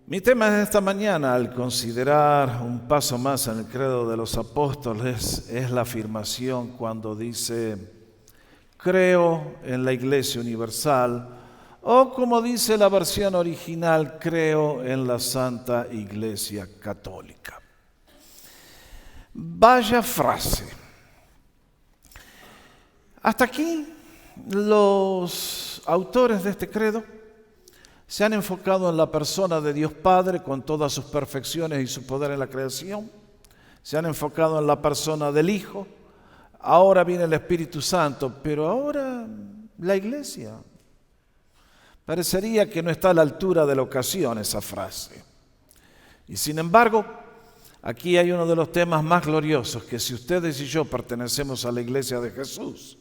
Mi tema de esta mañana, al considerar un paso más en el credo de los apóstoles, es la afirmación cuando dice, creo en la Iglesia Universal, o como dice la versión original, creo en la Santa Iglesia Católica. Vaya frase. Hasta aquí los autores de este credo se han enfocado en la persona de Dios Padre con todas sus perfecciones y su poder en la creación. Se han enfocado en la persona del Hijo. Ahora viene el Espíritu Santo, pero ahora la Iglesia. Parecería que no está a la altura de la ocasión esa frase. Y sin embargo, aquí hay uno de los temas más gloriosos, que si ustedes y yo pertenecemos a la Iglesia de Jesús,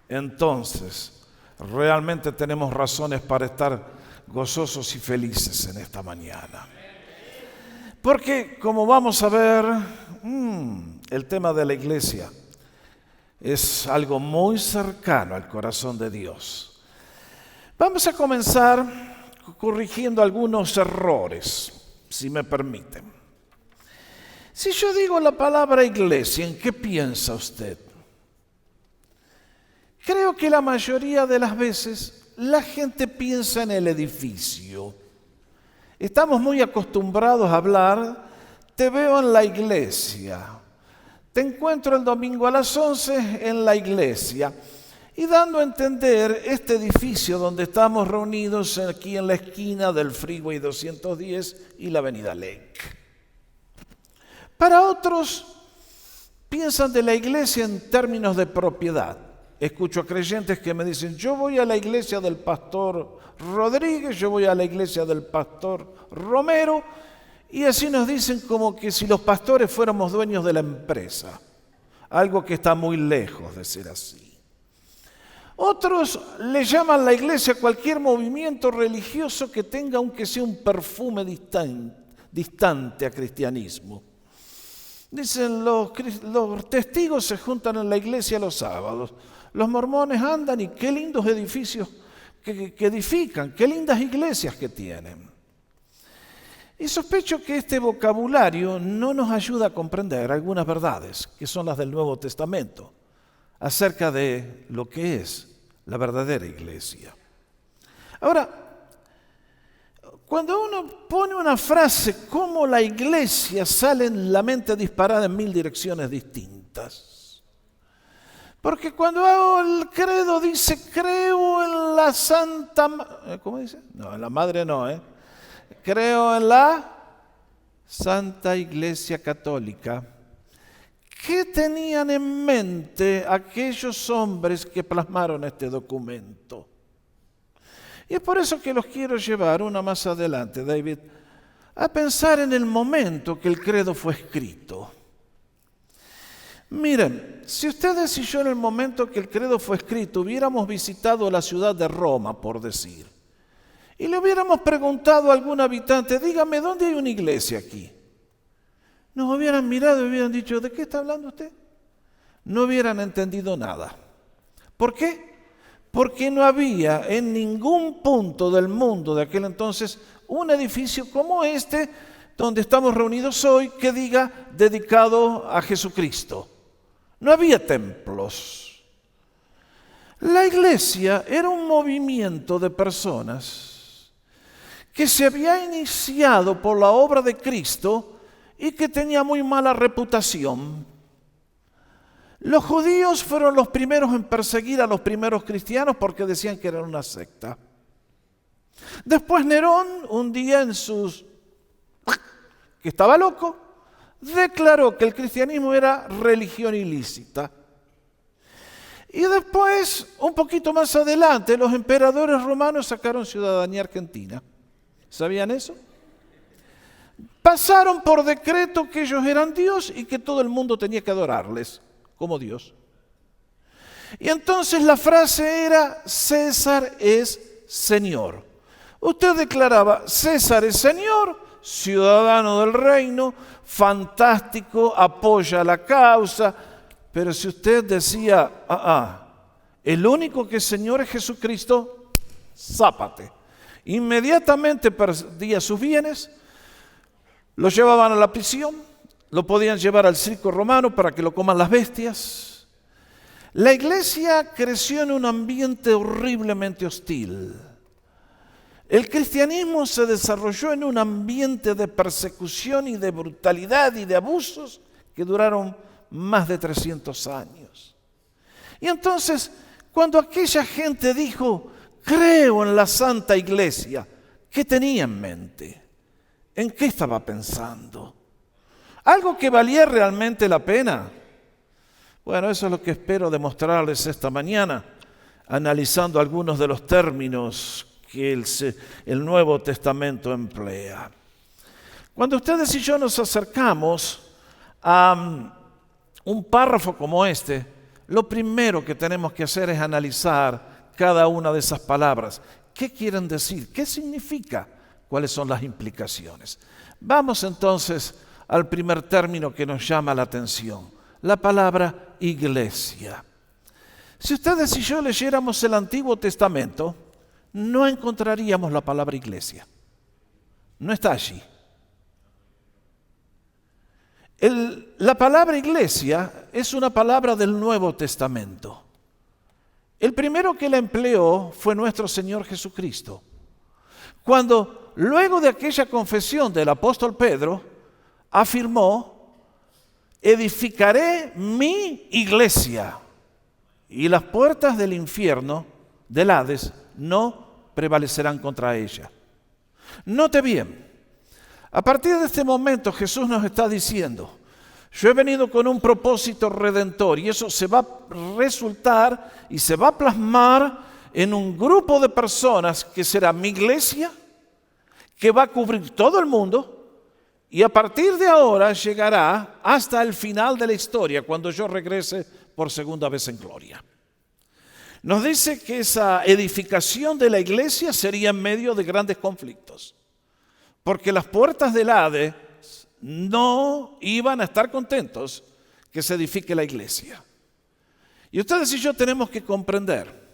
entonces realmente tenemos razones para estar gozosos y felices en esta mañana. Porque, como vamos a ver, el tema de la iglesia es algo muy cercano al corazón de Dios. Vamos a comenzar corrigiendo algunos errores, si me permiten. Si yo digo la palabra iglesia, ¿en qué piensa usted? Creo que la mayoría de las veces la gente piensa en el edificio. Estamos muy acostumbrados a hablar, te veo en la iglesia, te encuentro el domingo a las 11 en la iglesia, y dando a entender este edificio donde estamos reunidos aquí en la esquina del Freeway 210 y la avenida Lake. Para otros, piensan de la iglesia en términos de propiedad. Escucho a creyentes que me dicen, yo voy a la iglesia del pastor Rodríguez, yo voy a la iglesia del pastor Romero, y así nos dicen como que si los pastores fuéramos dueños de la empresa, algo que está muy lejos de ser así. Otros le llaman la iglesia cualquier movimiento religioso que tenga, aunque sea un perfume distante a cristianismo. Dicen, los testigos se juntan en la iglesia los sábados. Los mormones andan y qué lindos edificios que edifican, qué lindas iglesias que tienen. Y sospecho que este vocabulario no nos ayuda a comprender algunas verdades, que son las del Nuevo Testamento, acerca de lo que es la verdadera iglesia. Ahora, cuando uno pone una frase como la iglesia, sale en la mente disparada en 1000 direcciones distintas. Porque cuando hago el credo dice, creo en la Santa... ¿Cómo dice? No, en la Madre no, Creo en la Santa Iglesia Católica. ¿Qué tenían en mente aquellos hombres que plasmaron este documento? Y es por eso que los quiero llevar, una más adelante, David, a pensar en el momento que el credo fue escrito. Miren, si ustedes y yo en el momento que el credo fue escrito hubiéramos visitado la ciudad de Roma, por decir, y le hubiéramos preguntado a algún habitante, dígame, ¿dónde hay una iglesia aquí? Nos hubieran mirado y hubieran dicho, ¿de qué está hablando usted? No hubieran entendido nada. ¿Por qué? Porque no había en ningún punto del mundo de aquel entonces un edificio como este, donde estamos reunidos hoy, que diga dedicado a Jesucristo. No había templos. La iglesia era un movimiento de personas que se había iniciado por la obra de Cristo y que tenía muy mala reputación. Los judíos fueron los primeros en perseguir a los primeros cristianos porque decían que eran una secta. Después Nerón, un día que estaba loco, declaró que el cristianismo era religión ilícita. Y después, un poquito más adelante, los emperadores romanos sacaron ciudadanía argentina. ¿Sabían eso? Pasaron por decreto que ellos eran Dios y que todo el mundo tenía que adorarles como Dios. Y entonces la frase era, César es Señor. Usted declaraba, César es Señor, ciudadano del reino, fantástico, apoya la causa, pero si usted decía, el único que es Señor es Jesucristo, zápate. Inmediatamente perdía sus bienes, Lo llevaban a la prisión, lo podían llevar al circo romano para que lo coman las bestias. La iglesia creció en un ambiente horriblemente hostil. El cristianismo se desarrolló en un ambiente de persecución y de brutalidad y de abusos que duraron más de 300 años. Y entonces, cuando aquella gente dijo, creo en la Santa Iglesia, ¿qué tenía en mente? ¿En qué estaba pensando? ¿Algo que valía realmente la pena? Bueno, eso es lo que espero demostrarles esta mañana, analizando algunos de los términos que el Nuevo Testamento emplea. Cuando ustedes y yo nos acercamos a un párrafo como este, lo primero que tenemos que hacer es analizar cada una de esas palabras. ¿Qué quieren decir? ¿Qué significa? ¿Cuáles son las implicaciones? Vamos entonces al primer término que nos llama la atención, la palabra iglesia. Si ustedes y yo leyéramos el Antiguo Testamento, no encontraríamos la palabra iglesia. No está allí. La palabra iglesia es una palabra del Nuevo Testamento. El primero que la empleó fue nuestro Señor Jesucristo. Cuando, luego de aquella confesión del apóstol Pedro, afirmó, edificaré mi iglesia y las puertas del infierno, del Hades, no prevalecerán contra ella. Note bien, a partir de este momento Jesús nos está diciendo, yo he venido con un propósito redentor y eso se va a resultar y se va a plasmar en un grupo de personas que será mi iglesia, que va a cubrir todo el mundo y a partir de ahora llegará hasta el final de la historia, cuando yo regrese por segunda vez en gloria. Nos dice que esa edificación de la iglesia sería en medio de grandes conflictos, porque las puertas del Hades no iban a estar contentos que se edifique la iglesia. Y ustedes y yo tenemos que comprender,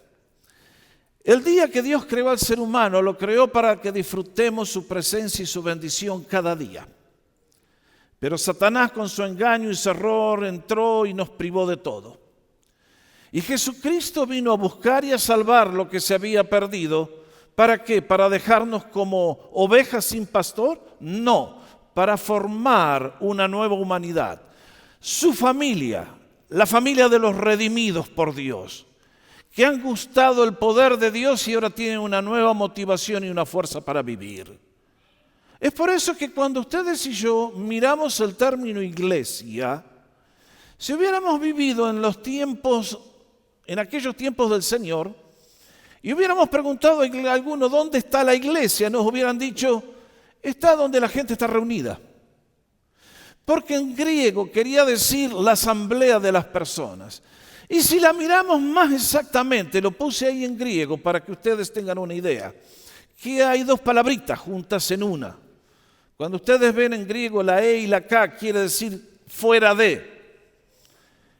el día que Dios creó al ser humano, lo creó para que disfrutemos su presencia y su bendición cada día. Pero Satanás con su engaño y su error entró y nos privó de todo. Y Jesucristo vino a buscar y a salvar lo que se había perdido. ¿Para qué? ¿Para dejarnos como ovejas sin pastor? No, para formar una nueva humanidad. Su familia, la familia de los redimidos por Dios, que han gustado el poder de Dios y ahora tienen una nueva motivación y una fuerza para vivir. Es por eso que cuando ustedes y yo miramos el término iglesia, si hubiéramos vivido en aquellos tiempos del Señor, y hubiéramos preguntado a alguno dónde está la iglesia, nos hubieran dicho, está donde la gente está reunida. Porque en griego quería decir la asamblea de las personas. Y si la miramos más exactamente, lo puse ahí en griego para que ustedes tengan una idea, que hay dos palabritas juntas en una. Cuando ustedes ven en griego la E y la K, quiere decir fuera de.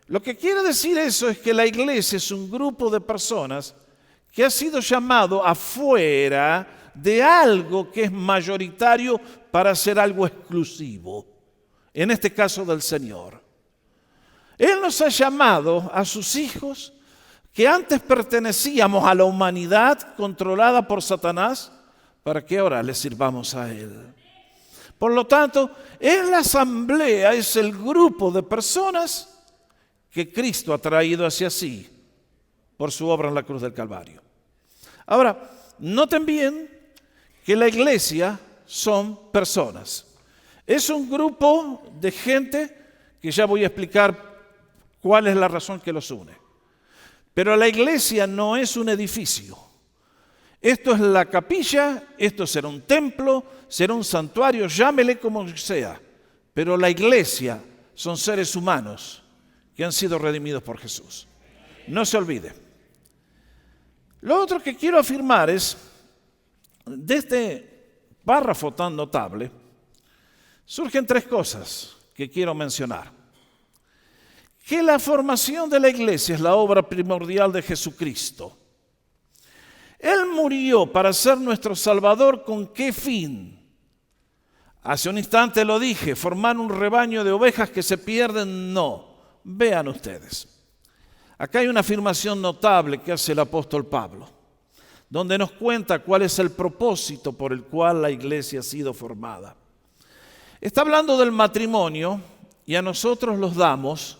Lo que quiere decir eso es que la iglesia es un grupo de personas que ha sido llamado afuera de algo que es mayoritario para ser algo exclusivo, en este caso del Señor. Él nos ha llamado a sus hijos que antes pertenecíamos a la humanidad controlada por Satanás para que ahora le sirvamos a Él. Por lo tanto, en la asamblea es el grupo de personas que Cristo ha traído hacia sí por su obra en la cruz del Calvario. Ahora, noten bien que la iglesia son personas. Es un grupo de gente que ya voy a explicar cuál es la razón que los une. Pero la iglesia no es un edificio. Esto es la capilla, esto será un templo, será un santuario, llámele como sea. Pero la iglesia son seres humanos que han sido redimidos por Jesús. No se olvide. Lo otro que quiero afirmar es, de este párrafo tan notable, surgen tres cosas que quiero mencionar. Que la formación de la iglesia es la obra primordial de Jesucristo. Él murió para ser nuestro Salvador, ¿con qué fin? Hace un instante lo dije, formar un rebaño de ovejas que se pierden, no. Vean ustedes. Acá hay una afirmación notable que hace el apóstol Pablo, donde nos cuenta cuál es el propósito por el cual la iglesia ha sido formada. Está hablando del matrimonio y a nosotros los damos,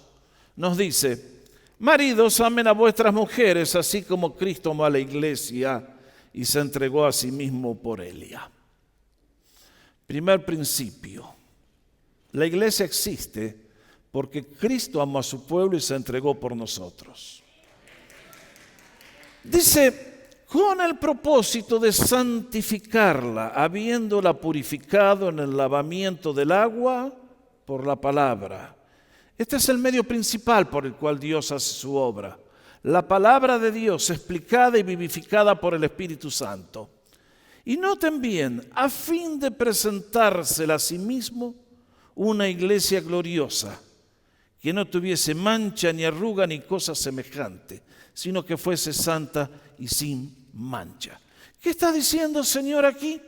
nos dice, maridos, amen a vuestras mujeres, así como Cristo amó a la iglesia y se entregó a sí mismo por ella. Primer principio, la iglesia existe porque Cristo amó a su pueblo y se entregó por nosotros. Dice, con el propósito de santificarla, habiéndola purificado en el lavamiento del agua por la palabra. Este es el medio principal por el cual Dios hace su obra. La palabra de Dios explicada y vivificada por el Espíritu Santo. Y noten bien, a fin de presentársela a sí mismo una iglesia gloriosa, que no tuviese mancha ni arruga ni cosa semejante, sino que fuese santa y sin mancha. ¿Qué está diciendo el Señor aquí?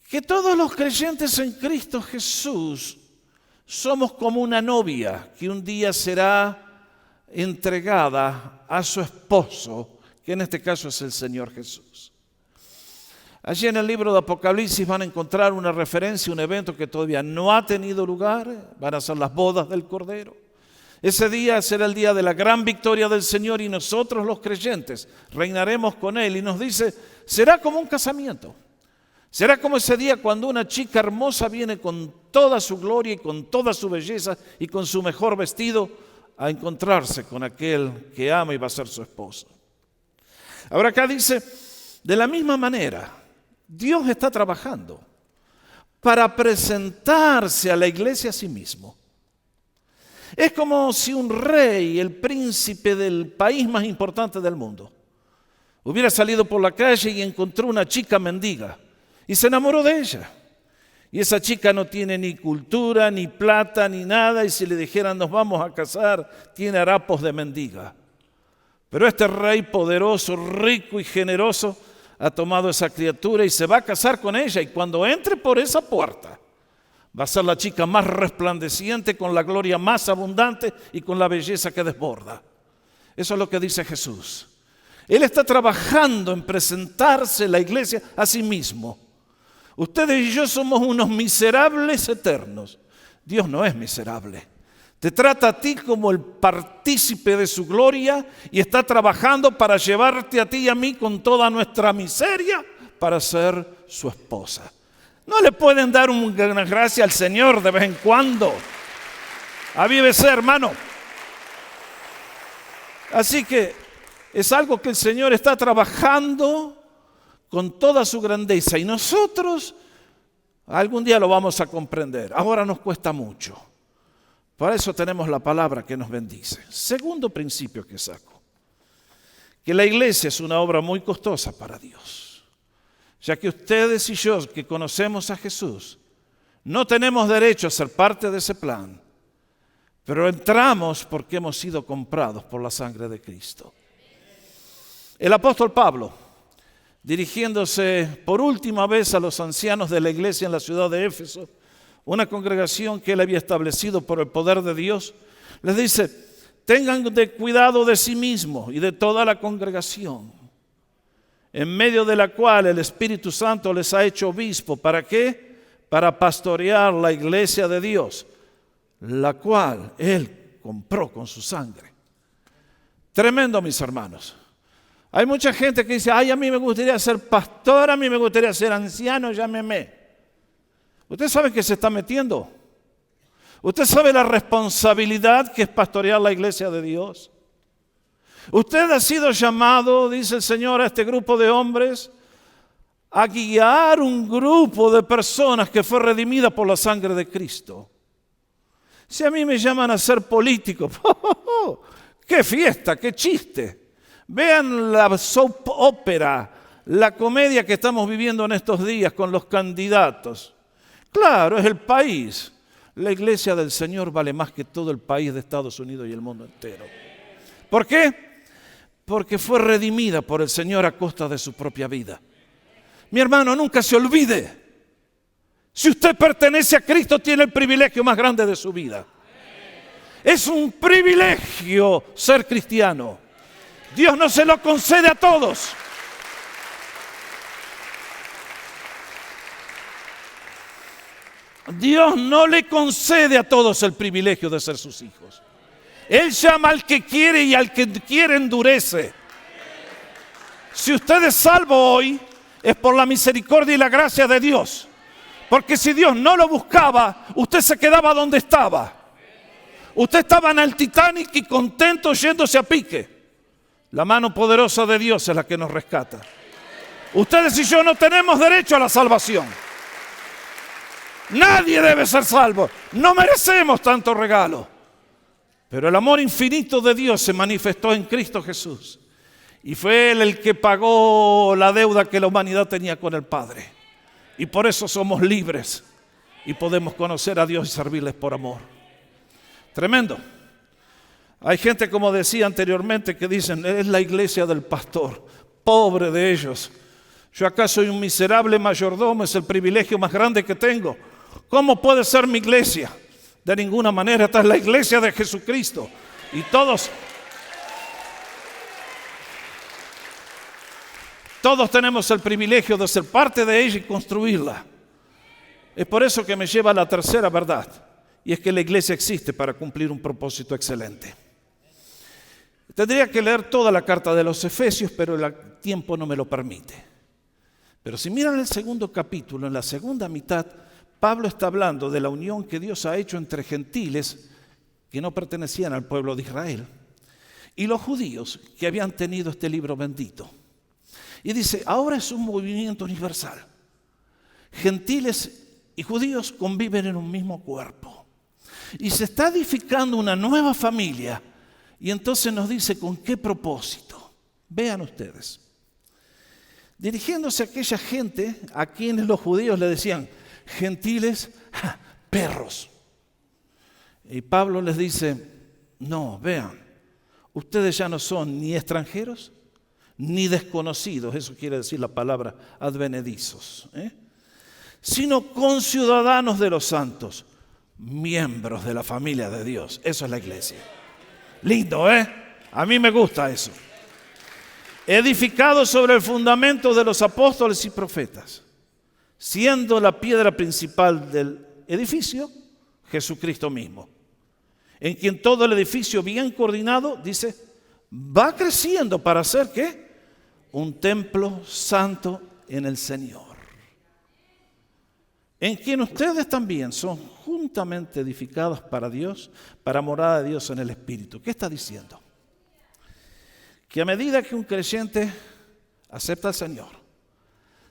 Que todos los creyentes en Cristo Jesús somos como una novia que un día será entregada a su esposo, que en este caso es el Señor Jesús. Allí en el libro de Apocalipsis van a encontrar una referencia a un evento que todavía no ha tenido lugar. Van a ser las bodas del Cordero. Ese día será el día de la gran victoria del Señor y nosotros los creyentes reinaremos con Él. Y nos dice, será como un casamiento. Será como ese día cuando una chica hermosa viene con toda su gloria y con toda su belleza y con su mejor vestido a encontrarse con aquel que ama y va a ser su esposo. Ahora acá dice, de la misma manera, Dios está trabajando para presentarse a la iglesia a sí mismo. Es como si un rey, el príncipe del país más importante del mundo, hubiera salido por la calle y encontró una chica mendiga y se enamoró de ella. Y esa chica no tiene ni cultura, ni plata, ni nada, y si le dijeran nos vamos a casar, tiene harapos de mendiga. Pero este rey poderoso, rico y generoso ha tomado esa criatura y se va a casar con ella, y cuando entre por esa puerta va a ser la chica más resplandeciente, con la gloria más abundante y con la belleza que desborda. Eso es lo que dice Jesús. Él está trabajando en presentarse la iglesia a sí mismo. Ustedes y yo somos unos miserables eternos. Dios no es miserable. Te trata a ti como el partícipe de su gloria y está trabajando para llevarte a ti y a mí con toda nuestra miseria para ser su esposa. ¿No le pueden dar una gracia al Señor de vez en cuando? Avívese, hermano. Así que es algo que el Señor está trabajando con toda su grandeza y nosotros algún día lo vamos a comprender. Ahora nos cuesta mucho. Para eso tenemos la palabra que nos bendice. Segundo principio que saco, que la iglesia es una obra muy costosa para Dios, ya que ustedes y yo que conocemos a Jesús no tenemos derecho a ser parte de ese plan, pero entramos porque hemos sido comprados por la sangre de Cristo. El apóstol Pablo, dirigiéndose por última vez a los ancianos de la iglesia en la ciudad de Éfeso, una congregación que él había establecido por el poder de Dios, les dice, tengan cuidado de sí mismos y de toda la congregación, en medio de la cual el Espíritu Santo les ha hecho obispo. ¿Para qué? Para pastorear la iglesia de Dios, la cual él compró con su sangre. Tremendo, mis hermanos. Hay mucha gente que dice, ay, a mí me gustaría ser pastor, a mí me gustaría ser anciano, llámeme. ¿Usted sabe qué se está metiendo? ¿Usted sabe la responsabilidad que es pastorear la iglesia de Dios? Usted ha sido llamado, dice el Señor, a este grupo de hombres a guiar un grupo de personas que fue redimida por la sangre de Cristo. Si a mí me llaman a ser político, ¡qué fiesta, qué chiste! Vean la soap opera, la comedia que estamos viviendo en estos días con los candidatos. Claro, es el país. La iglesia del Señor vale más que todo el país de Estados Unidos y el mundo entero. ¿Por qué? Porque fue redimida por el Señor a costa de su propia vida. Mi hermano, nunca se olvide. Si usted pertenece a Cristo, tiene el privilegio más grande de su vida. Es un privilegio ser cristiano. Dios no se lo concede a todos. Dios no le concede a todos el privilegio de ser sus hijos. Él llama al que quiere y al que quiere endurece. Si usted es salvo hoy, es por la misericordia y la gracia de Dios. Porque si Dios no lo buscaba, usted se quedaba donde estaba. Usted estaba en el Titanic y contento yéndose a pique. La mano poderosa de Dios es la que nos rescata. Ustedes y yo no tenemos derecho a la salvación. Nadie debe ser salvo. No merecemos tanto regalo. Pero el amor infinito de Dios se manifestó en Cristo Jesús. Y fue Él el que pagó la deuda que la humanidad tenía con el Padre. Y por eso somos libres. Y podemos conocer a Dios y servirles por amor. Tremendo. Hay gente, como decía anteriormente, que dicen, es la iglesia del pastor. Pobre de ellos. Yo acá soy un miserable mayordomo, es el privilegio más grande que tengo. ¿Cómo puede ser mi iglesia? De ninguna manera, esta es la iglesia de Jesucristo. Y todos tenemos el privilegio de ser parte de ella y construirla. Es por eso que me lleva a la tercera verdad. Y es que la iglesia existe para cumplir un propósito excelente. Tendría que leer toda la carta de los Efesios, pero el tiempo no me lo permite. Pero si miran el segundo capítulo, en la segunda mitad, Pablo está hablando de la unión que Dios ha hecho entre gentiles que no pertenecían al pueblo de Israel y los judíos que habían tenido este libro bendito. Y dice, ahora es un movimiento universal. Gentiles y judíos conviven en un mismo cuerpo. Y se está edificando una nueva familia. Y entonces nos dice con qué propósito. Vean ustedes. Dirigiéndose a aquella gente a quienes los judíos le decían, gentiles, perros. Y Pablo les dice, no, vean, ustedes ya no son ni extranjeros ni desconocidos, eso quiere decir la palabra advenedizos, sino conciudadanos de los santos, miembros de la familia de Dios. Eso es la iglesia. Lindo, a mí me gusta eso. Edificados sobre el fundamento de los apóstoles y profetas, siendo la piedra principal del edificio Jesucristo mismo, en quien todo el edificio bien coordinado, dice, va creciendo para ser ¿qué? Un templo santo en el Señor, en quien ustedes también son juntamente edificados para Dios, para morada de Dios en el Espíritu. ¿Qué está diciendo? Que a medida que un creyente acepta al Señor,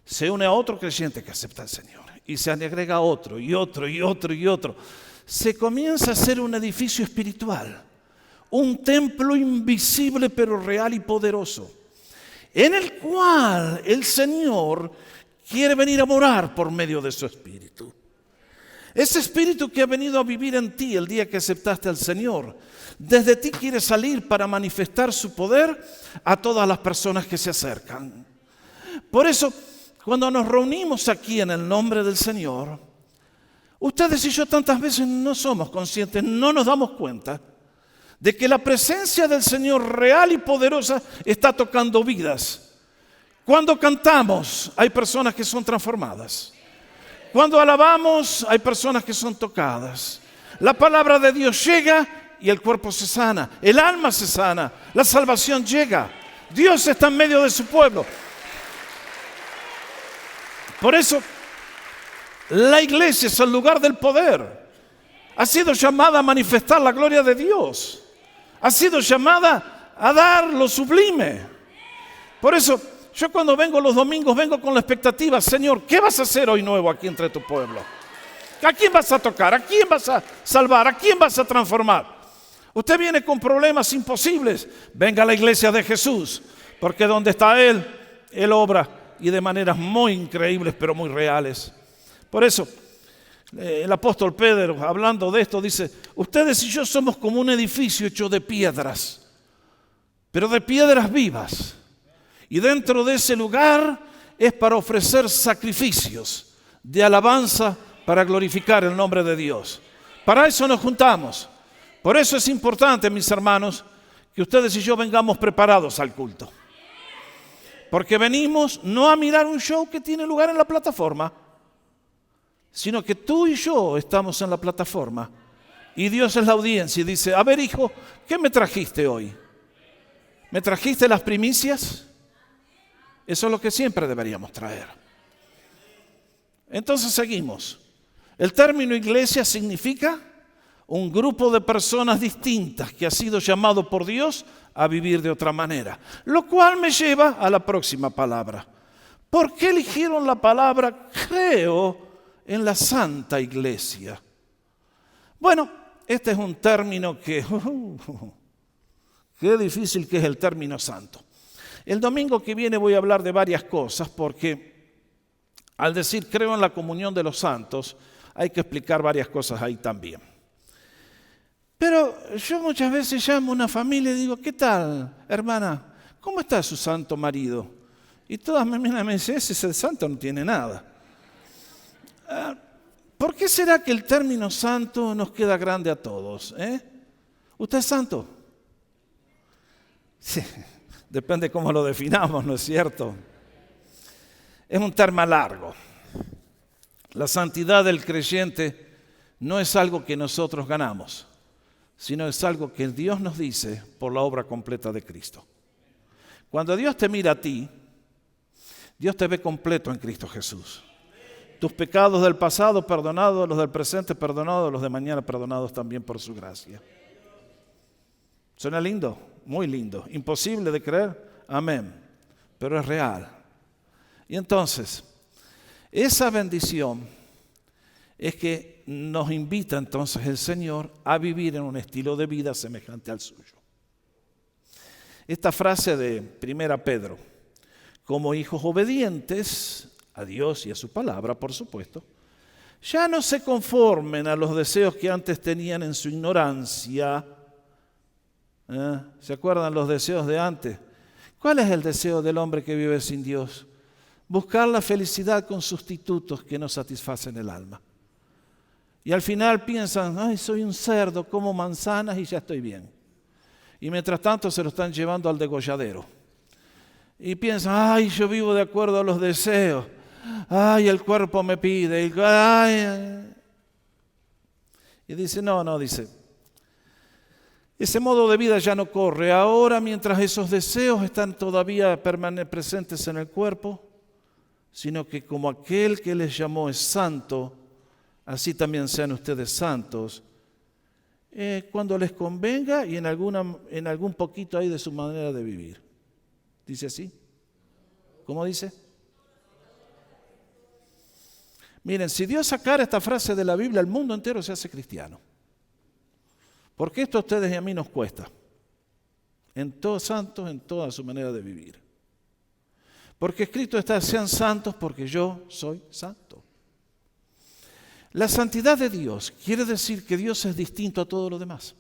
se une a otro creyente que acepta al Señor y se agrega otro y otro y otro y otro, se comienza a hacer un edificio espiritual, un templo invisible pero real y poderoso, en el cual el Señor quiere venir a morar por medio de su Espíritu. Ese Espíritu que ha venido a vivir en ti el día que aceptaste al Señor, desde ti quiere salir para manifestar su poder a todas las personas que se acercan. Por eso, cuando nos reunimos aquí en el nombre del Señor, ustedes y yo tantas veces no somos conscientes, no nos damos cuenta de que la presencia del Señor real y poderosa está tocando vidas. Cuando cantamos, hay personas que son transformadas. Cuando alabamos, hay personas que son tocadas. La palabra de Dios llega y el cuerpo se sana, el alma se sana, la salvación llega. Dios está en medio de su pueblo. Por eso, la iglesia es el lugar del poder. Ha sido llamada a manifestar la gloria de Dios. Ha sido llamada a dar lo sublime. Por eso, yo cuando vengo los domingos, vengo con la expectativa, Señor, ¿qué vas a hacer hoy nuevo aquí entre tu pueblo? ¿A quién vas a tocar? ¿A quién vas a salvar? ¿A quién vas a transformar? Usted viene con problemas imposibles. Venga a la iglesia de Jesús, porque donde está Él, Él obra y de maneras muy increíbles, pero muy reales. Por eso, el apóstol Pedro, hablando de esto, dice, ustedes y yo somos como un edificio hecho de piedras, pero de piedras vivas. Y dentro de ese lugar es para ofrecer sacrificios de alabanza para glorificar el nombre de Dios. Para eso nos juntamos. Por eso es importante, mis hermanos, que ustedes y yo vengamos preparados al culto. Porque venimos no a mirar un show que tiene lugar en la plataforma, sino que tú y yo estamos en la plataforma y Dios es la audiencia y dice, a ver hijo, ¿qué me trajiste hoy? ¿Me trajiste las primicias? Eso es lo que siempre deberíamos traer. Entonces seguimos. El término iglesia significa un grupo de personas distintas que ha sido llamado por Dios a vivir de otra manera. Lo cual me lleva a la próxima palabra. ¿Por qué eligieron la palabra creo en la Santa Iglesia? Bueno, este es un término que... qué difícil que es el término santo. El domingo que viene voy a hablar de varias cosas porque al decir creo en la comunión de los santos hay que explicar varias cosas ahí también. Pero yo muchas veces llamo a una familia y digo, ¿qué tal, hermana? ¿Cómo está su santo marido? Y todas me miran y me dicen, ese es el santo, no tiene nada. ¿Por qué será que el término santo nos queda grande a todos? ¿Usted es santo? Sí, depende cómo lo definamos, ¿no es cierto? Es un término largo. La santidad del creyente no es algo que nosotros ganamos, sino es algo que Dios nos dice por la obra completa de Cristo. Cuando Dios te mira a ti, Dios te ve completo en Cristo Jesús. Tus pecados del pasado perdonados, los del presente perdonados, los de mañana perdonados también por su gracia. ¿Suena lindo? Muy lindo. ¿Imposible de creer? Amén. Pero es real. Y entonces, esa bendición es que nos invita entonces el Señor a vivir en un estilo de vida semejante al suyo. Esta frase de 1 Pedro, como hijos obedientes a Dios y a su palabra, por supuesto, ya no se conformen a los deseos que antes tenían en su ignorancia. ¿Se acuerdan los deseos de antes? ¿Cuál es el deseo del hombre que vive sin Dios? Buscar la felicidad con sustitutos que no satisfacen el alma. Y al final piensan, ay, soy un cerdo, como manzanas y ya estoy bien. Y mientras tanto se lo están llevando al degolladero. Y piensan, ay, yo vivo de acuerdo a los deseos. Ay, el cuerpo me pide. Y dice, no, dice, ese modo de vida ya no corre. Ahora, mientras esos deseos están todavía presentes en el cuerpo, sino que como aquel que les llamó es santo, así también sean ustedes santos, cuando les convenga y en algún poquito ahí de su manera de vivir. ¿Dice así? ¿Cómo dice? Miren, si Dios sacara esta frase de la Biblia, el mundo entero se hace cristiano. Porque esto a ustedes y a mí nos cuesta. En todos santos, en toda su manera de vivir. Porque escrito está, sean santos porque yo soy santo. La santidad de Dios quiere decir que Dios es distinto a todo lo demás.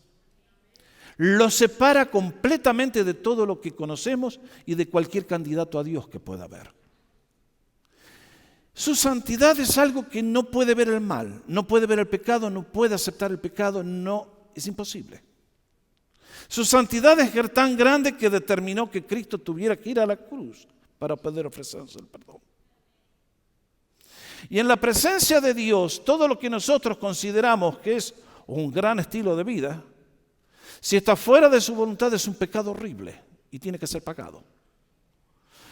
Lo separa completamente de todo lo que conocemos y de cualquier candidato a Dios que pueda haber. Su santidad es algo que no puede ver el mal, no puede ver el pecado, no puede aceptar el pecado, no, es imposible. Su santidad es tan grande que determinó que Cristo tuviera que ir a la cruz para poder ofrecernos el perdón. Y en la presencia de Dios, todo lo que nosotros consideramos que es un gran estilo de vida, si está fuera de su voluntad es un pecado horrible y tiene que ser pagado.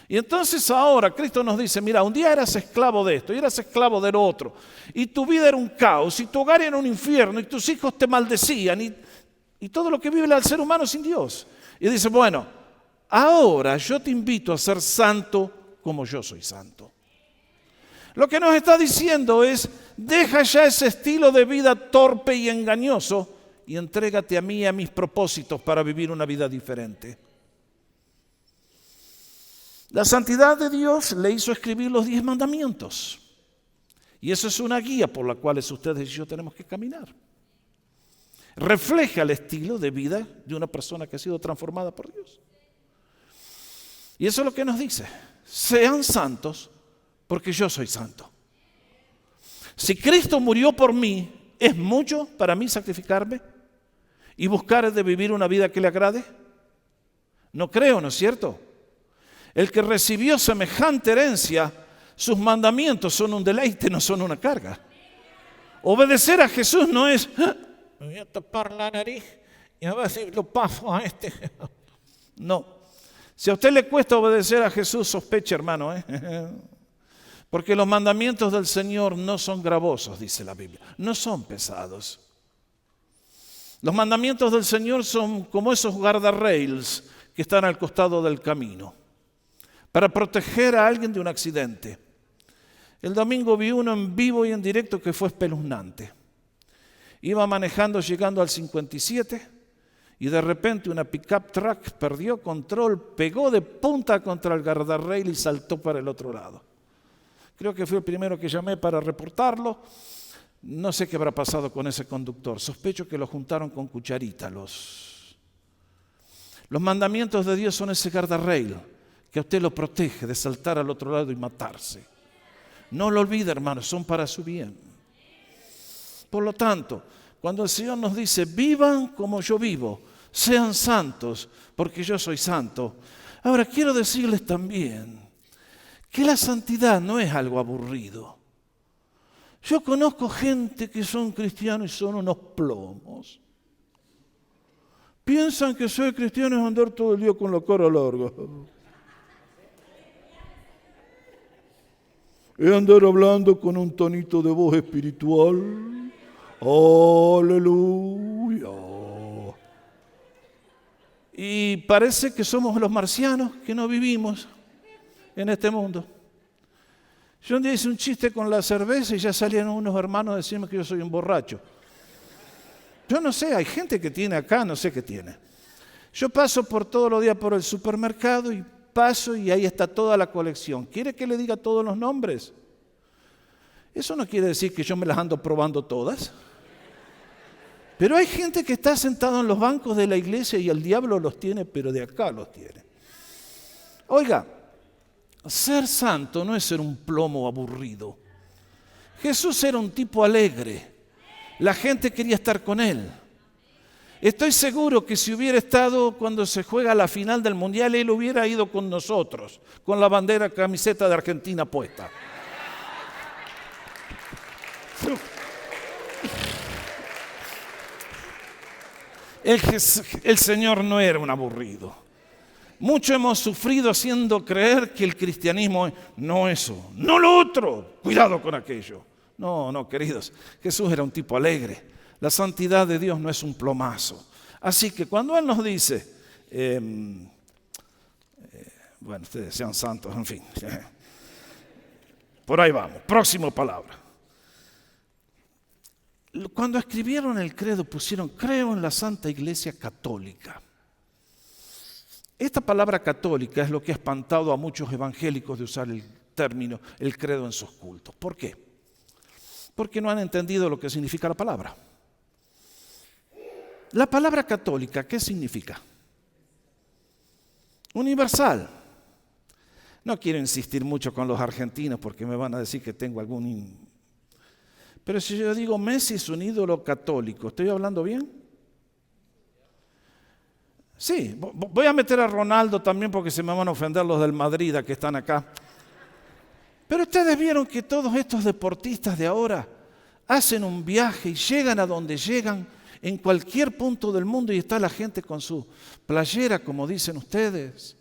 Y entonces ahora Cristo nos dice, mira, un día eras esclavo de esto y eras esclavo del otro, y tu vida era un caos, y tu hogar era un infierno, y tus hijos te maldecían, y todo lo que vive el ser humano sin Dios. Y dice, bueno, ahora yo te invito a ser santo como yo soy santo. Lo que nos está diciendo es, deja ya ese estilo de vida torpe y engañoso y entrégate a mí y a mis propósitos para vivir una vida diferente. La santidad de Dios le hizo escribir los 10 mandamientos. Y eso es una guía por la cual ustedes y yo tenemos que caminar. Refleja el estilo de vida de una persona que ha sido transformada por Dios. Y eso es lo que nos dice. Sean santos porque yo soy santo. Si Cristo murió por mí, ¿es mucho para mí sacrificarme y buscar de vivir una vida que le agrade? No creo, ¿no es cierto? El que recibió semejante herencia, sus mandamientos son un deleite, no son una carga. Obedecer a Jesús no es, me voy a tapar la nariz y a ver si lo paso a este. No. Si a usted le cuesta obedecer a Jesús, sospeche, hermano, porque los mandamientos del Señor no son gravosos, dice la Biblia, no son pesados. Los mandamientos del Señor son como esos guardarrails que están al costado del camino, para proteger a alguien de un accidente. El domingo vi uno en vivo y en directo que fue espeluznante. Iba manejando, llegando al 57, y de repente una pickup truck perdió control, pegó de punta contra el guardarrail y saltó para el otro lado. Creo que fui el primero que llamé para reportarlo. No sé qué habrá pasado con ese conductor. Sospecho que lo juntaron con cucharita. Los mandamientos de Dios son ese guardarrail que a usted lo protege de saltar al otro lado y matarse. No lo olvide, hermano, son para su bien. Por lo tanto, cuando el Señor nos dice, vivan como yo vivo, sean santos, porque yo soy santo. Ahora, quiero decirles también que la santidad no es algo aburrido. Yo conozco gente que son cristianos y son unos plomos. Piensan que ser cristiano es andar todo el día con la cara larga. Es andar hablando con un tonito de voz espiritual. Aleluya. Y parece que somos los marcianos que no vivimos en este mundo. Yo un día hice un chiste con la cerveza y ya salían unos hermanos a decirme que yo soy un borracho. Yo no sé, hay gente que tiene acá, no sé qué tiene. Yo paso por todos los días por el supermercado y paso y ahí está toda la colección. ¿Quiere que le diga todos los nombres? Eso no quiere decir que yo me las ando probando todas. Pero hay gente que está sentado en los bancos de la iglesia y el diablo los tiene, pero de acá los tiene. Oiga, ser santo no es ser un plomo aburrido. Jesús era un tipo alegre. La gente quería estar con él. Estoy seguro que si hubiera estado cuando se juega la final del Mundial, él hubiera ido con nosotros, con la bandera, camiseta de Argentina puesta. El Señor no era un aburrido. Mucho hemos sufrido haciendo creer que el cristianismo es no eso, no lo otro. Cuidado con aquello. No, queridos. Jesús era un tipo alegre. La santidad de Dios no es un plomazo. Así que cuando Él nos dice, bueno, ustedes sean santos, en fin. Por ahí vamos. Próxima palabra. Cuando escribieron el credo pusieron, creo en la Santa Iglesia Católica. Esta palabra católica es lo que ha espantado a muchos evangélicos de usar el término, el credo en sus cultos. ¿Por qué? Porque no han entendido lo que significa la palabra. La palabra católica, ¿qué significa? Universal. No quiero insistir mucho con los argentinos porque me van a decir que tengo algún... Pero si yo digo Messi es un ídolo católico, ¿estoy hablando bien? Sí, voy a meter a Ronaldo también porque se me van a ofender los del Madrid que están acá. Pero ustedes vieron que todos estos deportistas de ahora hacen un viaje y llegan a donde llegan en cualquier punto del mundo y está la gente con su playera, como dicen ustedes.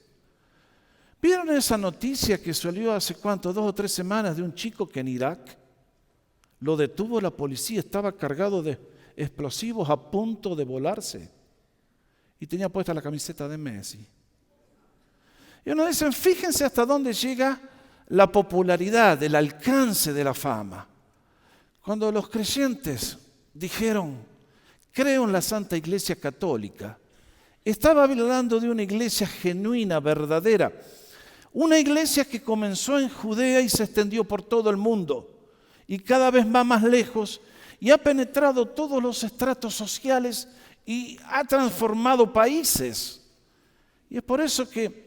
¿Vieron esa noticia que salió hace cuánto, 2 o 3 semanas de un chico que en Irak lo detuvo la policía, estaba cargado de explosivos a punto de volarse y tenía puesta la camiseta de Messi? Y uno dice, fíjense hasta dónde llega la popularidad, el alcance de la fama. Cuando los creyentes dijeron, creo en la Santa Iglesia Católica, estaba hablando de una iglesia genuina, verdadera, una iglesia que comenzó en Judea y se extendió por todo el mundo y cada vez va más lejos y ha penetrado todos los estratos sociales y ha transformado países. Y es por eso que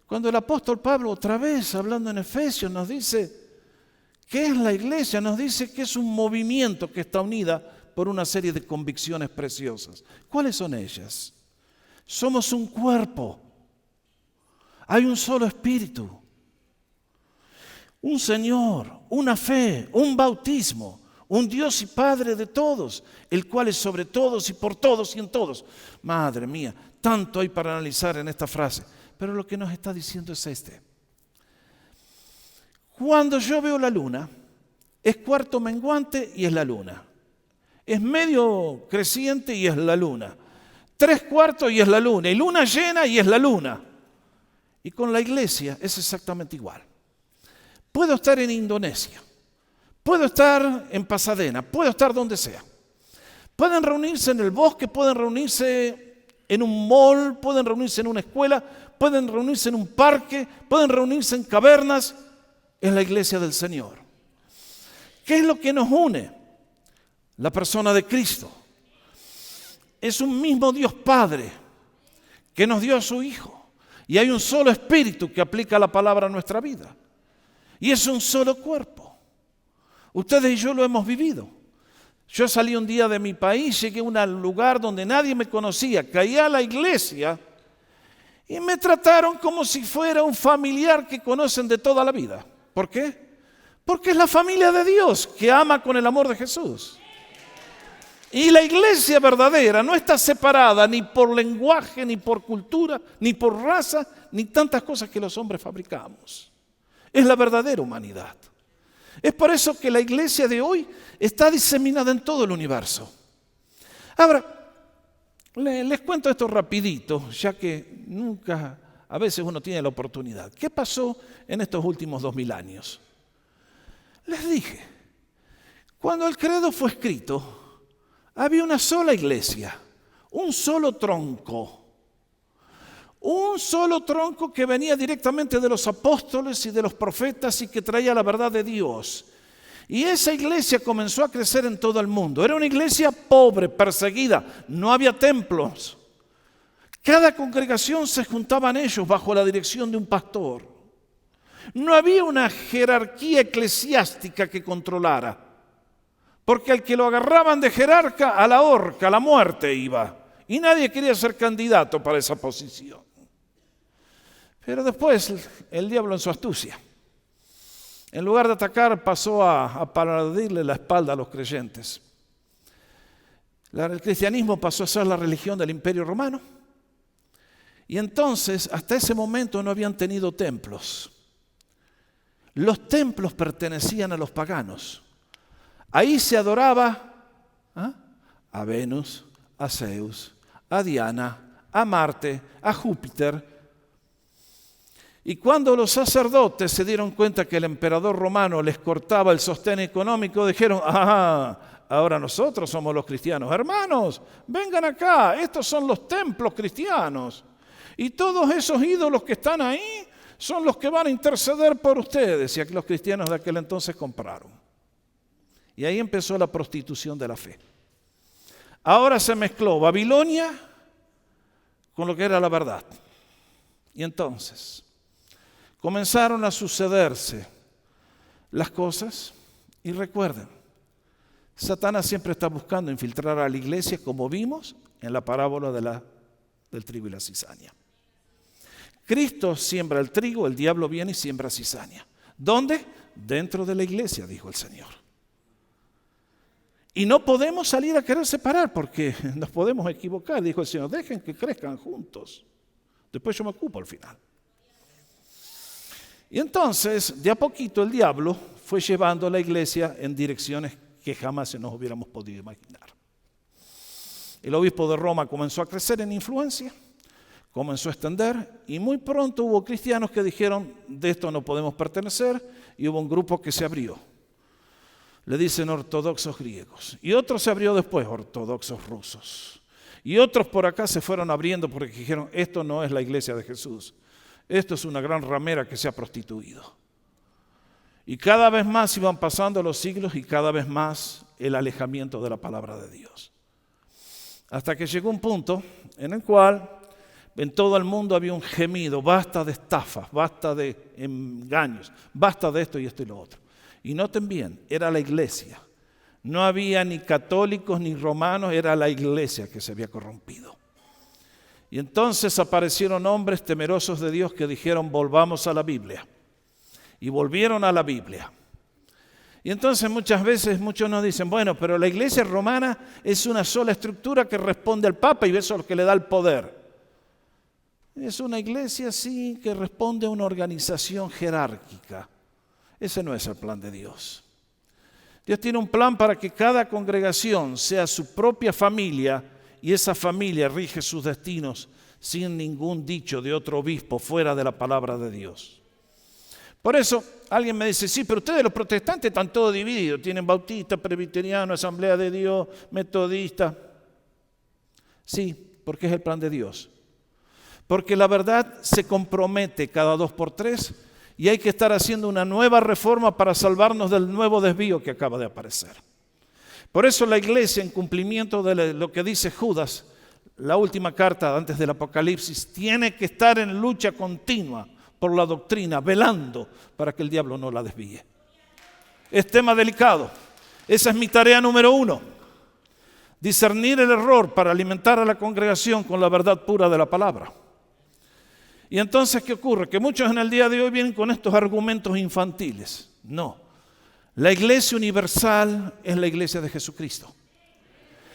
cuando el apóstol Pablo, otra vez hablando en Efesios, nos dice ¿Qué es la iglesia? Nos dice que es un movimiento que está unida por una serie de convicciones preciosas. ¿Cuáles son ellas? Somos un cuerpo. Hay un solo espíritu. Un Señor, una fe, un bautismo, un Dios y Padre de todos, el cual es sobre todos y por todos y en todos. Madre mía, tanto hay para analizar en esta frase. Pero lo que nos está diciendo es este. Cuando yo veo la luna, es cuarto menguante y es la luna. Es medio creciente y es la luna. 3/4 y es la luna. Y luna llena y es la luna. Y con la iglesia es exactamente igual. Puedo estar en Indonesia, puedo estar en Pasadena, puedo estar donde sea. Pueden reunirse en el bosque, pueden reunirse en un mall, pueden reunirse en una escuela, pueden reunirse en un parque, pueden reunirse en cavernas. Es la iglesia del Señor. ¿Qué es lo que nos une? La persona de Cristo. Es un mismo Dios Padre que nos dio a su Hijo. Y hay un solo Espíritu que aplica la palabra a nuestra vida. Y es un solo cuerpo. Ustedes y yo lo hemos vivido. Yo salí un día de mi país, llegué a un lugar donde nadie me conocía, caí a la iglesia y me trataron como si fuera un familiar que conocen de toda la vida. ¿Por qué? Porque es la familia de Dios que ama con el amor de Jesús. Y la iglesia verdadera no está separada ni por lenguaje, ni por cultura, ni por raza, ni tantas cosas que los hombres fabricamos. Es la verdadera humanidad. Es por eso que la iglesia de hoy está diseminada en todo el universo. Ahora, les cuento esto rapidito, ya que nunca, a veces uno tiene la oportunidad. ¿Qué pasó en estos últimos 2000 años? Les dije, cuando el credo fue escrito, había una sola iglesia, un solo tronco. Un solo tronco que venía directamente de los apóstoles y de los profetas y que traía la verdad de Dios. Y esa iglesia comenzó a crecer en todo el mundo. Era una iglesia pobre, perseguida, no había templos. Cada congregación se juntaban ellos bajo la dirección de un pastor. No había una jerarquía eclesiástica que controlara, porque al que lo agarraban de jerarca, a la horca, a la muerte iba. Y nadie quería ser candidato para esa posición. Pero después el diablo en su astucia, en lugar de atacar, pasó a pararle la espalda a los creyentes. El cristianismo pasó a ser la religión del Imperio Romano. Y entonces, hasta ese momento no habían tenido templos. Los templos pertenecían a los paganos. Ahí se adoraba a Venus, a Zeus, a Diana, a Marte, a Júpiter. Y cuando los sacerdotes se dieron cuenta que el emperador romano les cortaba el sostén económico, dijeron, ahora nosotros somos los cristianos. Hermanos, vengan acá, estos son los templos cristianos. Y todos esos ídolos que están ahí son los que van a interceder por ustedes. Y aquí los cristianos de aquel entonces compraron. Y ahí empezó la prostitución de la fe. Ahora se mezcló Babilonia con lo que era la verdad. Y entonces comenzaron a sucederse las cosas. Y recuerden, Satanás siempre está buscando infiltrar a la iglesia, como vimos en la parábola del trigo y la cizaña. Cristo siembra el trigo, el diablo viene y siembra cizaña. ¿Dónde? Dentro de la iglesia, dijo el Señor. Y no podemos salir a querer separar porque nos podemos equivocar, dijo el Señor. Dejen que crezcan juntos. Después yo me ocupo al final. Y entonces, de a poquito, el diablo fue llevando a la iglesia en direcciones que jamás nos hubiéramos podido imaginar. El obispo de Roma comenzó a crecer en influencia, comenzó a extender, y muy pronto hubo cristianos que dijeron, de esto no podemos pertenecer, y hubo un grupo que se abrió. Le dicen ortodoxos griegos. Y otro se abrió después, ortodoxos rusos. Y otros por acá se fueron abriendo porque dijeron, esto no es la iglesia de Jesús. Esto es una gran ramera que se ha prostituido. Y cada vez más iban pasando los siglos y cada vez más el alejamiento de la palabra de Dios. Hasta que llegó un punto en el cual en todo el mundo había un gemido, basta de estafas, basta de engaños, basta de esto y lo otro. Y noten bien, era la iglesia. No había ni católicos ni romanos, era la iglesia que se había corrompido. Y entonces aparecieron hombres temerosos de Dios que dijeron, volvamos a la Biblia. Y volvieron a la Biblia. Y entonces muchas veces muchos nos dicen, bueno, pero la iglesia romana es una sola estructura que responde al Papa y eso es lo que le da el poder. Es una iglesia, sí, que responde a una organización jerárquica. Ese no es el plan de Dios. Dios tiene un plan para que cada congregación sea su propia familia y esa familia rige sus destinos sin ningún dicho de otro obispo fuera de la palabra de Dios. Por eso alguien me dice, sí, pero ustedes los protestantes están todos divididos, tienen bautistas, presbiterianos, asamblea de Dios, metodistas. Sí, porque es el plan de Dios. Porque la verdad se compromete cada 2 por 3 y hay que estar haciendo una nueva reforma para salvarnos del nuevo desvío que acaba de aparecer. Por eso la iglesia, en cumplimiento de lo que dice Judas, la última carta antes del Apocalipsis, tiene que estar en lucha continua por la doctrina, velando para que el diablo no la desvíe. Es tema delicado. Esa es mi tarea número 1. Discernir el error para alimentar a la congregación con la verdad pura de la palabra. Y entonces, ¿qué ocurre? Que muchos en el día de hoy vienen con estos argumentos infantiles. No. La iglesia universal es la iglesia de Jesucristo.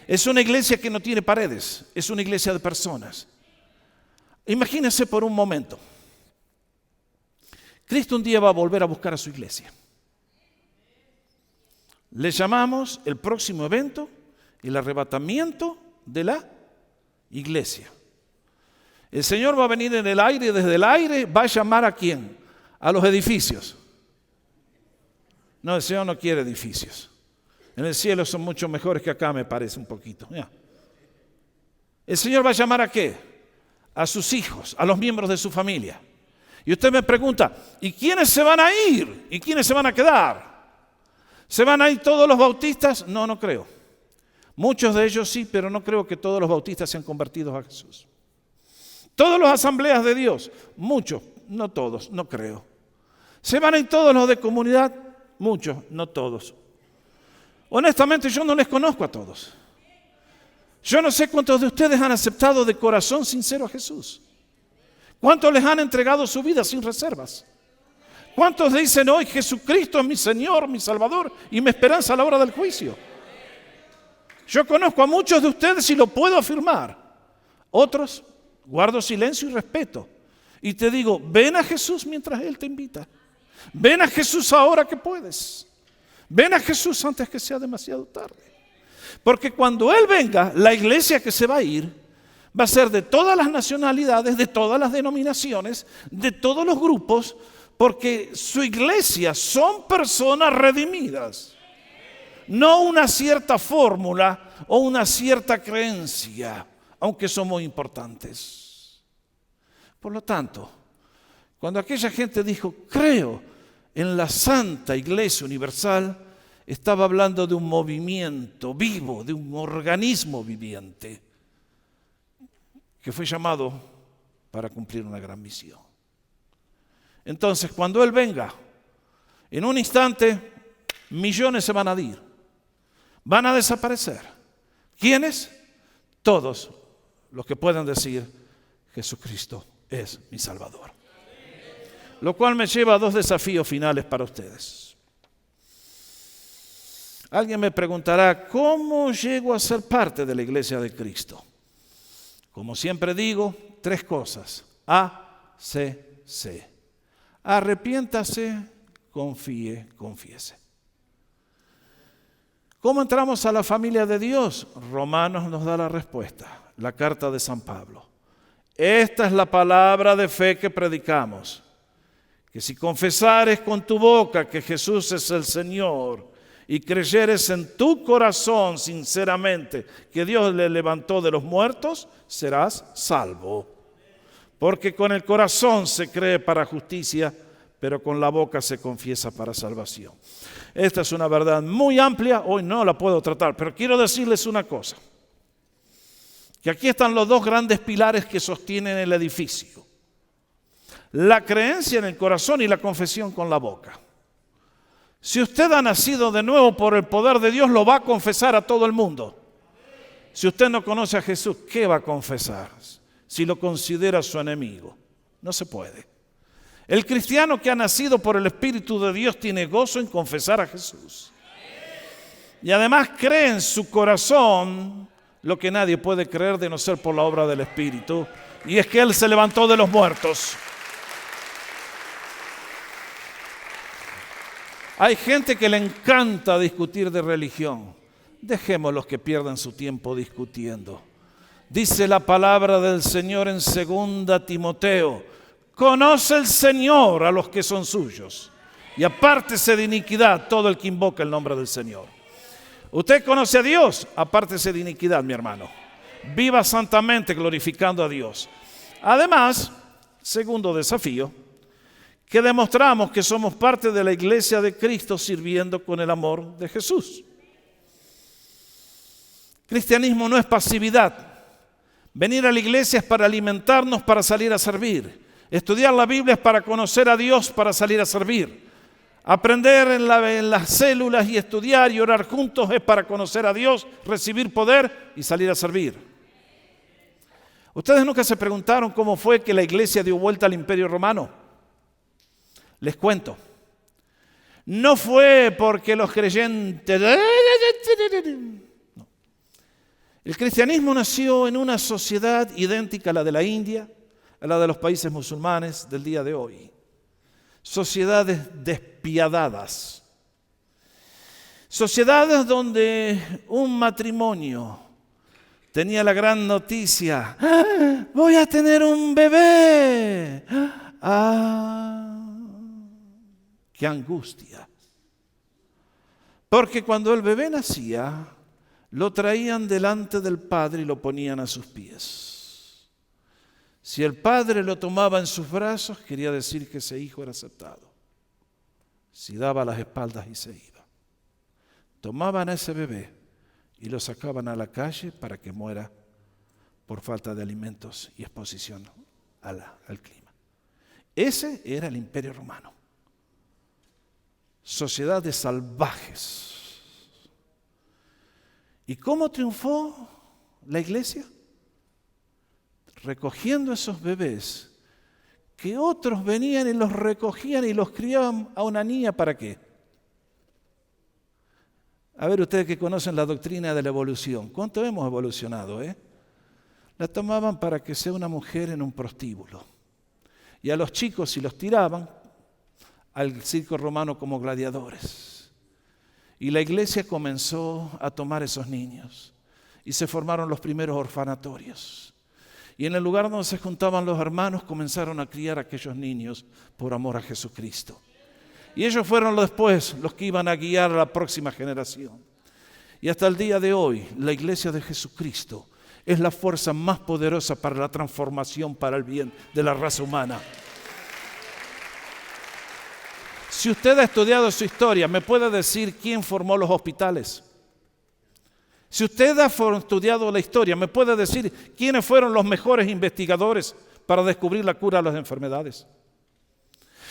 Es una iglesia que no tiene paredes, es una iglesia de personas. Imagínense por un momento. Cristo un día va a volver a buscar a su iglesia. Le llamamos el próximo evento el arrebatamiento de la iglesia. El Señor va a venir en el aire y desde el aire va a llamar ¿a quién? A los edificios. No, el Señor no quiere edificios. En el cielo son mucho mejores que acá, me parece un poquito. Ya. El Señor va a llamar ¿a qué? A sus hijos, a los miembros de su familia. Y usted me pregunta, ¿y quiénes se van a ir? ¿Y quiénes se van a quedar? ¿Se van a ir todos los bautistas? No, no creo. Muchos de ellos sí, pero no creo que todos los bautistas sean convertidos a Jesús. Todas las asambleas de Dios, muchos, no todos, no creo. ¿Se van a ir todos los de comunidad? Muchos, no todos. Honestamente, yo no les conozco a todos. Yo no sé cuántos de ustedes han aceptado de corazón sincero a Jesús. ¿Cuántos les han entregado su vida sin reservas? ¿Cuántos dicen hoy Jesucristo es mi Señor, mi Salvador y mi esperanza a la hora del juicio? Yo conozco a muchos de ustedes y lo puedo afirmar. Otros, guardo silencio y respeto. Y te digo, ven a Jesús mientras Él te invita. Ven a Jesús ahora que puedes. Ven a Jesús antes que sea demasiado tarde. Porque cuando Él venga, la iglesia que se va a ir va a ser de todas las nacionalidades, de todas las denominaciones, de todos los grupos, porque su iglesia son personas redimidas. No una cierta fórmula o una cierta creencia, aunque son muy importantes. Por lo tanto, cuando aquella gente dijo, creo en la Santa Iglesia Universal, estaba hablando de un movimiento vivo, de un organismo viviente, que fue llamado para cumplir una gran misión. Entonces, cuando Él venga, en un instante, millones se van a ir, van a desaparecer. ¿Quiénes? Todos los que puedan decir, Jesucristo es mi Salvador. Lo cual me lleva a 2 desafíos finales para ustedes. Alguien me preguntará, ¿cómo llego a ser parte de la iglesia de Cristo? Como siempre digo, 3 cosas. A, C, C. Arrepiéntase, confíe, confiese. ¿Cómo entramos a la familia de Dios? Romanos nos da la respuesta, la carta de San Pablo. Esta es la palabra de fe que predicamos, que si confesares con tu boca que Jesús es el Señor y creyeres en tu corazón sinceramente que Dios le levantó de los muertos, serás salvo. Porque con el corazón se cree para justicia, pero con la boca se confiesa para salvación. Esta es una verdad muy amplia, hoy no la puedo tratar, pero quiero decirles una cosa. Que aquí están los 2 grandes pilares que sostienen el edificio. La creencia en el corazón y la confesión con la boca. Si usted ha nacido de nuevo por el poder de Dios, lo va a confesar a todo el mundo. Si usted no conoce a Jesús, ¿qué va a confesar? Si lo considera su enemigo. No se puede. El cristiano que ha nacido por el Espíritu de Dios tiene gozo en confesar a Jesús. Y además cree en su corazón lo que nadie puede creer de no ser por la obra del Espíritu. Y es que Él se levantó de los muertos. Hay gente que le encanta discutir de religión. Dejémoslos que pierdan su tiempo discutiendo. Dice la palabra del Señor en 2 Timoteo: conoce el Señor a los que son suyos y apártese de iniquidad todo el que invoca el nombre del Señor. Usted conoce a Dios, apártese de iniquidad, mi hermano. Viva santamente glorificando a Dios. Además, segundo desafío, que demostramos que somos parte de la iglesia de Cristo sirviendo con el amor de Jesús. Cristianismo no es pasividad. Venir a la iglesia es para alimentarnos, para salir a servir. Estudiar la Biblia es para conocer a Dios, para salir a servir. Aprender en las células y estudiar y orar juntos es para conocer a Dios, recibir poder y salir a servir. ¿Ustedes nunca se preguntaron cómo fue que la iglesia dio vuelta al Imperio Romano? Les cuento. No fue porque los creyentes... No. El cristianismo nació en una sociedad idéntica a la de la India, a la de los países musulmanes del día de hoy. Sociedades despiadadas. Sociedades donde un matrimonio tenía la gran noticia: ¡ah, voy a tener un bebé! ¡Ah! ¡Qué angustia! Porque cuando el bebé nacía, lo traían delante del padre y lo ponían a sus pies. Si el padre lo tomaba en sus brazos, quería decir que ese hijo era aceptado. Si daba las espaldas y se iba. Tomaban a ese bebé y lo sacaban a la calle para que muera por falta de alimentos y exposición al clima. Ese era el Imperio Romano. Sociedades salvajes. ¿Y cómo triunfó la iglesia? Recogiendo esos bebés que otros venían y los recogían y los criaban a una niña, ¿para qué? A ver, ustedes que conocen la doctrina de la evolución, ¿cuánto hemos evolucionado? La tomaban para que sea una mujer en un prostíbulo. Y a los chicos, si los tiraban al circo romano como gladiadores. Y la iglesia comenzó a tomar esos niños y se formaron los primeros orfanatorios. Y en el lugar donde se juntaban los hermanos comenzaron a criar a aquellos niños por amor a Jesucristo. Y ellos fueron después los que iban a guiar a la próxima generación. Y hasta el día de hoy, la iglesia de Jesucristo es la fuerza más poderosa para la transformación, para el bien de la raza humana. Si usted ha estudiado su historia, ¿me puede decir quién formó los hospitales? Si usted ha estudiado la historia, ¿me puede decir quiénes fueron los mejores investigadores para descubrir la cura de las enfermedades?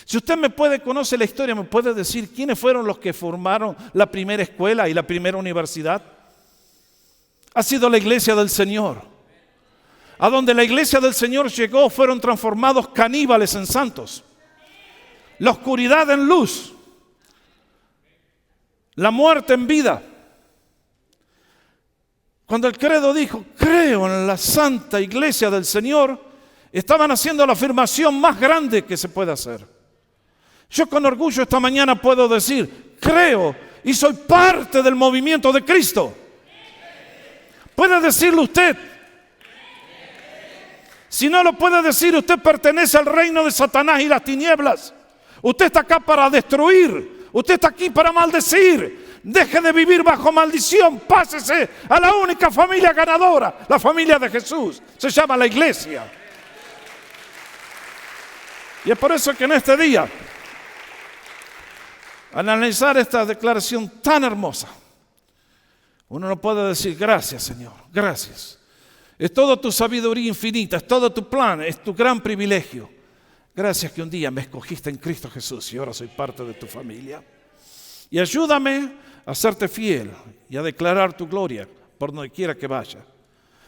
Si usted conoce la historia, ¿me puede decir quiénes fueron los que formaron la primera escuela y la primera universidad? Ha sido la iglesia del Señor. A donde la iglesia del Señor llegó, fueron transformados caníbales en santos. La oscuridad en luz, la muerte en vida. Cuando el credo dijo, creo en la santa iglesia del Señor, estaban haciendo la afirmación más grande que se puede hacer. Yo con orgullo esta mañana puedo decir, creo y soy parte del movimiento de Cristo. ¿Puede decirlo usted? Si no lo puede decir, usted pertenece al reino de Satanás y las tinieblas. Usted está acá para destruir. Usted está aquí para maldecir. Deje de vivir bajo maldición. Pásese a la única familia ganadora, la familia de Jesús. Se llama la iglesia. Y es por eso que en este día, al analizar esta declaración tan hermosa, uno no puede decir gracias, Señor, gracias. Es toda tu sabiduría infinita, es todo tu plan, es tu gran privilegio. Gracias que un día me escogiste en Cristo Jesús y ahora soy parte de tu familia. Y ayúdame a serte fiel y a declarar tu gloria por donde quiera que vaya.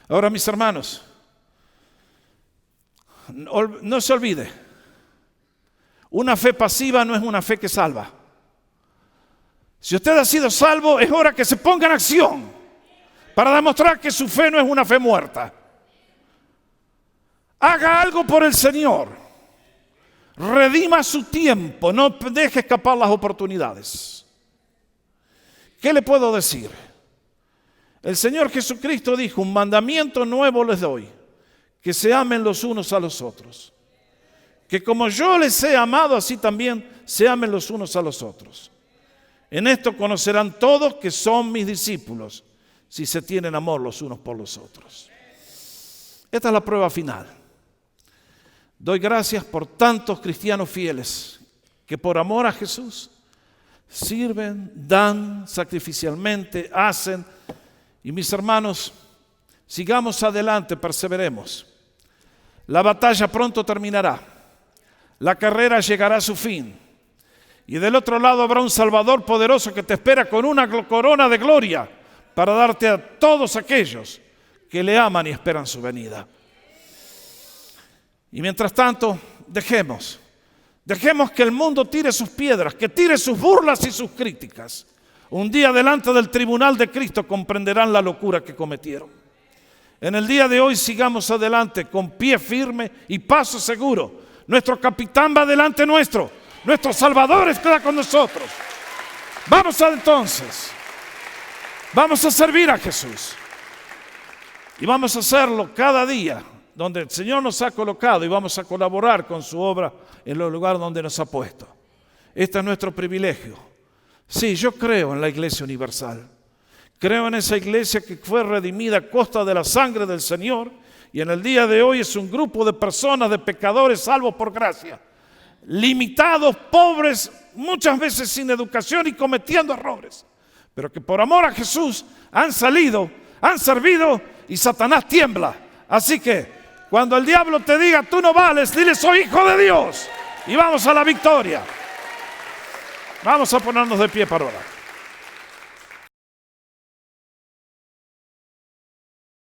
Ahora, mis hermanos, no se olvide, una fe pasiva no es una fe que salva. Si usted ha sido salvo, es hora que se ponga en acción para demostrar que su fe no es una fe muerta. Haga algo por el Señor. Redima su tiempo, no deje escapar las oportunidades. ¿Qué le puedo decir? El Señor Jesucristo dijo, un mandamiento nuevo les doy, que se amen los unos a los otros. Que como yo les he amado, así también se amen los unos a los otros. En esto conocerán todos que son mis discípulos, si se tienen amor los unos por los otros. Esta es la prueba final. Doy gracias por tantos cristianos fieles que por amor a Jesús sirven, dan sacrificialmente, hacen. Y mis hermanos, sigamos adelante, perseveremos. La batalla pronto terminará. La carrera llegará a su fin. Y del otro lado habrá un Salvador poderoso que te espera con una corona de gloria para darte a todos aquellos que le aman y esperan su venida. Y mientras tanto, dejemos que el mundo tire sus piedras, que tire sus burlas y sus críticas. Un día delante del tribunal de Cristo comprenderán la locura que cometieron. En el día de hoy sigamos adelante con pie firme y paso seguro. Nuestro capitán va delante nuestro. Nuestro Salvador está con nosotros. Vamos entonces. Vamos a servir a Jesús. Y vamos a hacerlo cada día donde el Señor nos ha colocado y vamos a colaborar con su obra en el lugar donde nos ha puesto. Este es nuestro privilegio. Sí, yo creo en la Iglesia Universal. Creo en esa iglesia que fue redimida a costa de la sangre del Señor y en el día de hoy es un grupo de personas, de pecadores salvos por gracia. Limitados, pobres, muchas veces sin educación y cometiendo errores. Pero que por amor a Jesús han salido, han servido y Satanás tiembla. Así que cuando el diablo te diga tú no vales, dile soy hijo de Dios y vamos a la victoria. Vamos a ponernos de pie para orar.